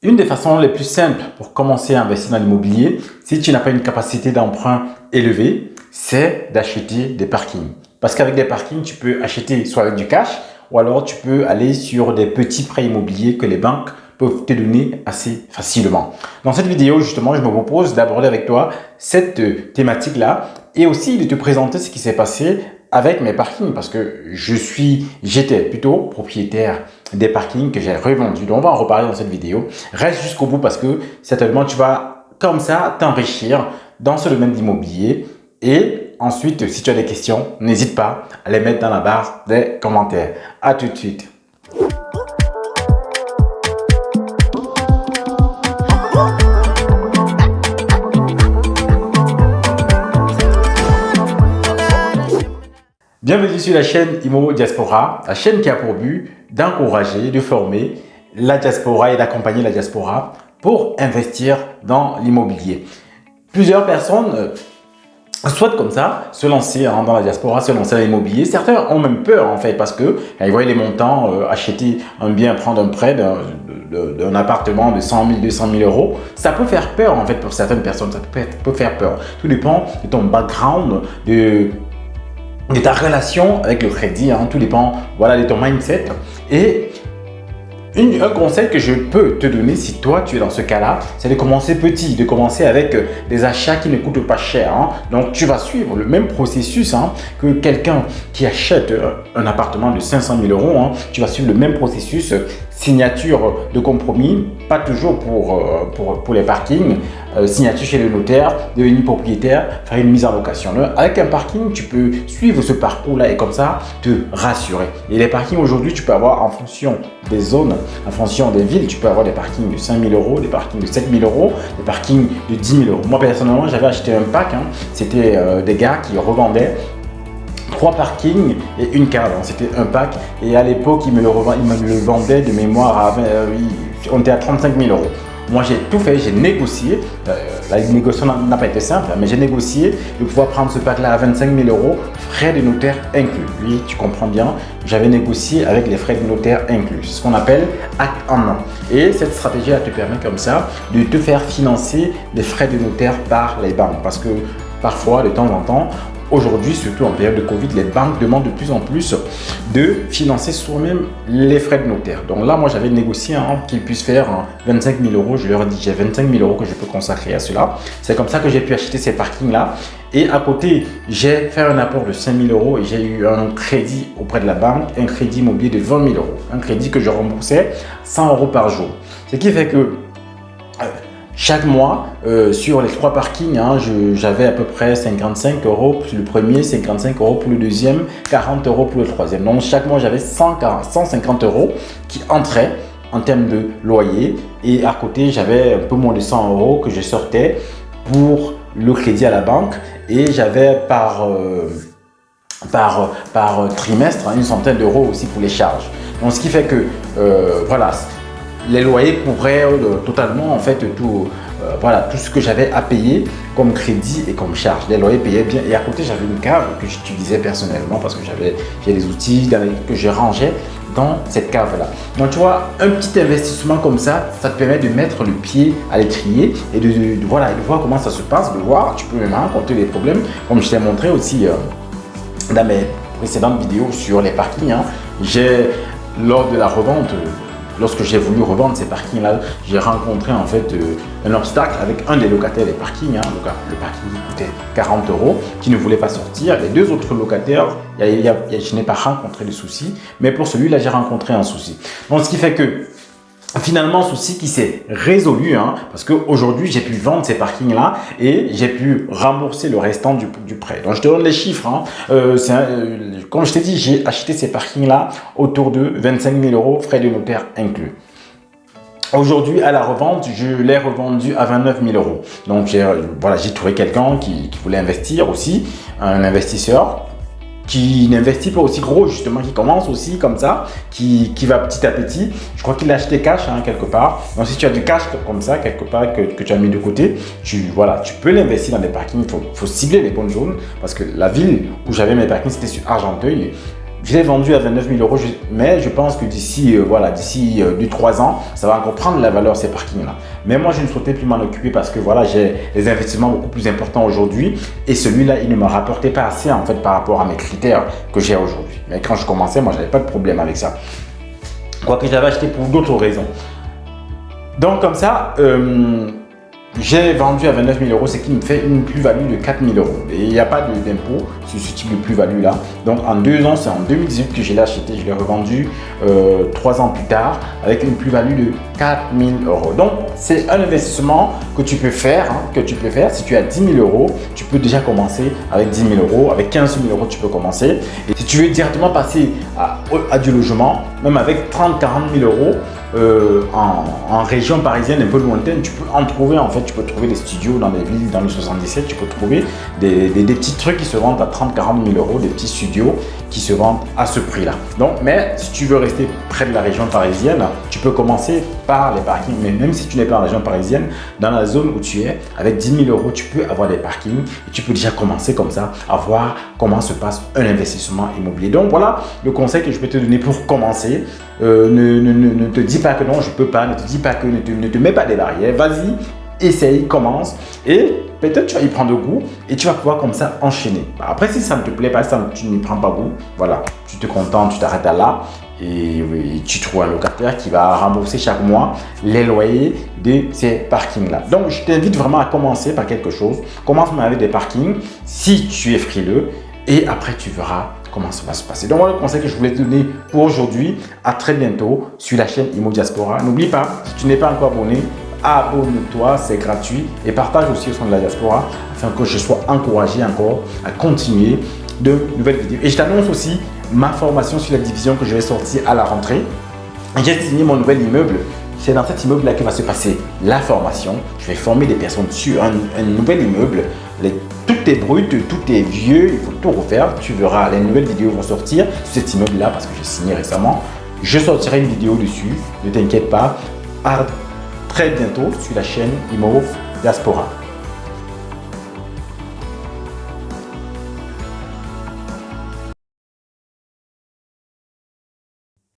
Une des façons les plus simples pour commencer à investir dans l'immobilier, si tu n'as pas une capacité d'emprunt élevée, c'est d'acheter des parkings. Parce qu'avec des parkings, tu peux acheter soit avec du cash ou alors tu peux aller sur des petits prêts immobiliers que les banques peuvent te donner assez facilement. Dans cette vidéo, justement, je me propose d'aborder avec toi cette thématique-là et aussi de te présenter ce qui s'est passé avec mes parkings parce que j'étais plutôt propriétaire des parkings que j'ai revendus. Donc, on va en reparler dans cette vidéo. Reste jusqu'au bout parce que certainement, tu vas comme ça t'enrichir dans ce domaine d'immobilier. Et ensuite, si tu as des questions, n'hésite pas à les mettre dans la barre des commentaires. À tout de suite. Bienvenue sur la chaîne Immo Diaspora, la chaîne qui a pour but d'encourager, de former la diaspora et d'accompagner la diaspora pour investir dans l'immobilier. Plusieurs personnes souhaitent comme ça se lancer dans la diaspora, se lancer dans l'immobilier. Certains ont même peur en fait parce que ils voient les montants, acheter un bien, prendre un prêt d'un appartement de 100 000, 200 000 euros. Ça peut faire peur en fait pour certaines personnes, ça peut faire peur. Tout dépend de ton background, de ta relation avec le crédit, tout dépend de ton mindset. Et un conseil que je peux te donner si toi tu es dans ce cas-là, c'est de commencer petit, de commencer avec des achats qui ne coûtent pas cher. Donc tu vas suivre le même processus que quelqu'un qui achète un appartement de 500 000 euros. Tu vas suivre le même processus, signature de compromis, pas toujours pour les parkings, signature chez le notaire, devenir propriétaire, faire une mise en location. Avec un parking, tu peux suivre ce parcours-là et comme ça te rassurer. Et les parkings aujourd'hui, tu peux avoir en fonction des zones, en fonction des villes, tu peux avoir des parkings de 5 000 euros, des parkings de 7 000 euros, des parkings de 10 000 euros. Moi personnellement, j'avais acheté un pack, c'était des gars qui revendaient 3 parkings et une cave. C'était un pack et à l'époque, ils me le vendaient de mémoire on était à 35 000 euros. Moi, j'ai tout fait, j'ai négocié. La négociation n'a pas été simple, mais j'ai négocié de pouvoir prendre ce pack-là à 25 000 euros, frais de notaire inclus. Oui, tu comprends bien, j'avais négocié avec les frais de notaire inclus. C'est ce qu'on appelle acte en main. Et cette stratégie-là te permet comme ça de te faire financer les frais de notaire par les banques. Parce que parfois, de temps en temps, aujourd'hui, surtout en période de Covid, les banques demandent de plus en plus de financer soi-même les frais de notaire. Donc là, moi, j'avais négocié qu'ils puissent faire 25 000 euros. Je leur ai dit, j'ai 25 000 euros que je peux consacrer à cela. C'est comme ça que j'ai pu acheter ces parkings-là. Et à côté, j'ai fait un apport de 5 000 euros et j'ai eu un crédit auprès de la banque, un crédit immobilier de 20 000 euros. Un crédit que je remboursais 100 euros par jour. Ce qui fait que chaque mois, sur les 3 parkings, j'avais à peu près 55 euros pour le premier, 55 euros pour le deuxième, 40 euros pour le troisième. Donc chaque mois, j'avais 150 euros qui entraient en termes de loyer. Et à côté, j'avais un peu moins de 100 euros que je sortais pour le crédit à la banque. Et j'avais par trimestre une centaine d'euros aussi pour les charges. Donc ce qui fait que les loyers couvraient totalement en fait tout ce que j'avais à payer comme crédit et comme charge. Les loyers payaient bien et à côté j'avais une cave que j'utilisais personnellement parce que j'ai des outils que je rangeais dans cette cave là. Donc tu vois, un petit investissement comme ça te permet de mettre le pied à l'étrier et de voir comment ça se passe, de voir, tu peux même rencontrer des problèmes comme je t'ai montré aussi dans mes précédentes vidéos sur les parkings. Lors de la revente, lorsque j'ai voulu revendre ces parkings-là, j'ai rencontré en fait un obstacle avec un des locataires des parkings. Le parking coûtait 40 euros, qui ne voulait pas sortir. Les 2 autres locataires, je n'ai pas rencontré de souci, mais pour celui-là, j'ai rencontré un souci. Donc, ce qui fait que finalement, souci qui s'est résolu parce qu'aujourd'hui, j'ai pu vendre ces parkings-là et j'ai pu rembourser le restant du prêt. Donc, je te donne les chiffres. Comme je t'ai dit, j'ai acheté ces parkings-là autour de 25 000 euros, frais de notaire inclus. Aujourd'hui, à la revente, je l'ai revendu à 29 000 euros. Donc, j'ai trouvé quelqu'un qui voulait investir aussi, un investisseur qui n'investit pas aussi gros justement, qui commence aussi comme ça, qui va petit à petit. Je crois qu'il a acheté cash quelque part. Donc si tu as du cash comme ça quelque part que tu as mis de côté, tu peux l'investir dans des parkings. Il faut cibler les bonnes zones parce que la ville où j'avais mes parkings, c'était sur Argenteuil. Je l'ai vendu à 29 000 euros, mais je pense que d'ici 2-3 ans, ça va encore prendre la valeur ces parkings-là. Mais moi, je ne souhaitais plus m'en occuper parce que voilà, j'ai des investissements beaucoup plus importants aujourd'hui et celui-là, il ne me rapportait pas assez en fait par rapport à mes critères que j'ai aujourd'hui. Mais quand je commençais, moi, je n'avais pas de problème avec ça. Quoique je l'avais acheté pour d'autres raisons. Donc comme ça, j'ai vendu à 29 000 euros, ce qui me fait une plus-value de 4 000 euros. Et il n'y a pas d'impôt sur ce type de plus-value là. Donc en 2 ans, c'est en 2018 que je l'ai acheté, je l'ai revendu 3 ans plus tard avec une plus-value de 4 000 euros. Donc c'est un investissement que tu peux faire, Si tu as 10 000 euros, tu peux déjà commencer avec 10 000 euros. Avec 15 000 euros, tu peux commencer. Et si tu veux directement passer à du logement, même avec 30-40 000 euros, en région parisienne un peu lointaine, tu peux en trouver en fait, tu peux trouver des studios dans les villes, dans le 77, tu peux trouver des petits trucs qui se vendent à 30-40 000 euros, des petits studios qui se vendent à ce prix-là. Donc, mais si tu veux rester près de la région parisienne, tu peux commencer par les parkings. Mais même si tu n'es pas en région parisienne, dans la zone où tu es, avec 10 000 euros, tu peux avoir des parkings et tu peux déjà commencer comme ça à voir comment se passe un investissement immobilier. Donc voilà le conseil que je peux te donner pour commencer. Ne te dis pas que non, je peux pas, ne te dis pas que ne te mets pas des barrières. Vas-y, essaye, commence et peut-être tu vas y prendre goût et tu vas pouvoir comme ça enchaîner. Après, si ça ne te plaît pas, si tu n'y prends pas goût, voilà, tu te contentes, tu t'arrêtes à là et tu trouves un locataire qui va rembourser chaque mois les loyers de ces parkings-là. Donc, je t'invite vraiment à commencer par quelque chose. Commence avec des parkings si tu es frileux et après tu verras comment ça va se passer. Donc voilà le conseil que je voulais te donner pour aujourd'hui. À très bientôt sur la chaîne Immo Diaspora. N'oublie pas, si tu n'es pas encore abonné, abonne-toi, c'est gratuit et partage aussi au sein de la diaspora afin que je sois encouragé encore à continuer de nouvelles vidéos. Et je t'annonce aussi ma formation sur la division que je vais sortir à la rentrée. J'ai signé mon nouvel immeuble. C'est dans cet immeuble-là que va se passer la formation. Je vais former des personnes sur un nouvel immeuble. Tout est brut, tout est vieux, il faut tout refaire. Tu verras, les nouvelles vidéos vont sortir sur cet immeuble-là parce que j'ai signé récemment. Je sortirai une vidéo dessus, ne t'inquiète pas. À très bientôt sur la chaîne Immo Diaspora.